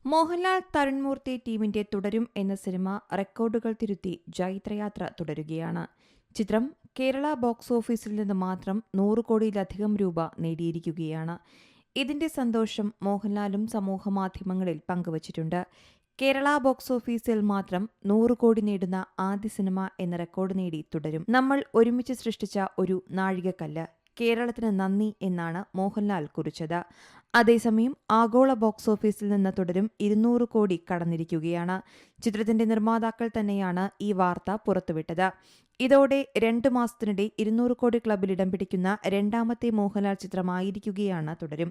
മോഹൻലാൽ തരുൺമൂർത്തി ടീമിന്റെ തുടരും എന്ന സിനിമ റെക്കോർഡുകൾ തിരുത്തി ജൈത്രയാത്ര തുടരുകയാണ്. ചിത്രം കേരള ബോക്സ് ഓഫീസിൽ നിന്ന് മാത്രം 100 കോടിയിലധികം രൂപ നേടിയിരിക്കുകയാണ്. ഇതിന്റെ സന്തോഷം മോഹൻലാലും സമൂഹമാധ്യമങ്ങളിൽ പങ്കുവച്ചിട്ടുണ്ട്. കേരള ബോക്സ് ഓഫീസിൽ മാത്രം 100 കോടി നേടുന്ന ആദ്യ സിനിമ എന്ന റെക്കോർഡ് നേടി തുടരും. നമ്മൾ ഒരുമിച്ച് സൃഷ്ടിച്ച ഒരു നാഴികക്കല്ല്. കേരളത്തിന് നന്ദി എന്നാണ് മോഹൻലാൽ കുറിച്ചത്. അതേസമയം ആഗോള ബോക്സ് ഓഫീസിൽ നിന്ന് തുടരും 200 കോടി കടന്നിരിക്കുകയാണ്. ചിത്രത്തിന്റെ നിർമ്മാതാക്കൾ തന്നെയാണ് ഈ വാർത്ത പുറത്തുവിട്ടത്. ഇതോടെ 2 മാസത്തിനിടെ 200 കോടി ക്ലബിൽ ഇടം പിടിക്കുന്ന രണ്ടാമത്തെ മോഹൻലാൽ ചിത്രമായിരിക്കുകയാണ് തുടരും.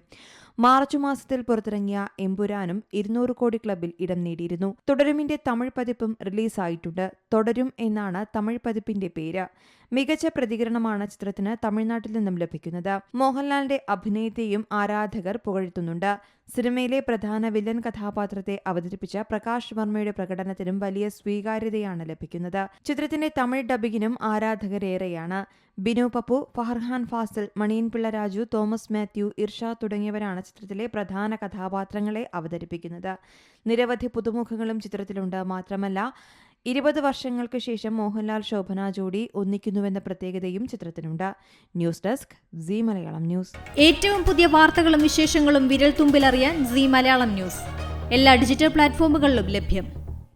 മാർച്ച് മാസത്തിൽ പുറത്തിറങ്ങിയ എമ്പുരാനും 200 കോടി ക്ലബിൽ ഇടം നേടിയിരുന്നു. തുടരുമിന്റെ തമിഴ് പതിപ്പും റിലീസായിട്ടുണ്ട്. തുടരും എന്നാണ് തമിഴ് പതിപ്പിന്റെ പേര്. മികച്ച പ്രതികരണമാണ് ചിത്രത്തിന് തമിഴ്നാട്ടിൽ നിന്നും ലഭിക്കുന്നത്. മോഹൻലാലിന്റെ അഭിനയത്തെയും ആരാധകർ പുകഴ്ത്തുന്നുണ്ട്. സിനിമയിലെ പ്രധാന വില്ലൻ കഥാപാത്രത്തെ അവതരിപ്പിച്ച പ്രകാശ് വർമ്മയുടെ പ്രകടനത്തിനും വലിയ സ്വീകാര്യതയാണ് ലഭിക്കുന്നത്. ചിത്രത്തിന്റെ തമിഴ് ഡബിങ്ങിനും ആരാധകരേറെയാണ്. ബിനു പപ്പു, ഫർഹാൻ ഫാസിൽ, മണിയൻ പിള്ള രാജു, തോമസ് മാത്യു, ഇർഷാദ് തുടങ്ങിയവരാണ് ചിത്രത്തിലെ പ്രധാന കഥാപാത്രങ്ങളെ അവതരിപ്പിക്കുന്നത്. നിരവധി പുതുമുഖങ്ങളും ചിത്രത്തിലുണ്ട്. മാത്രമല്ല 20 വർഷങ്ങൾക്ക് ശേഷം മോഹൻലാൽ ശോഭന ജോഡി ഒന്നിക്കുന്നുവെന്ന പ്രത്യേകതയും ചിത്രത്തിനുണ്ട്. News desk Zee Malayalam news. ഏറ്റവും പുതിയ വാർത്തകളും വിശേഷങ്ങളും വിരൽ തുമ്പിലറിയാൻ സീ മലയാളം ന്യൂസ് എല്ലാ ഡിജിറ്റൽ പ്ലാറ്റ്ഫോമുകളിലും ലഭ്യം.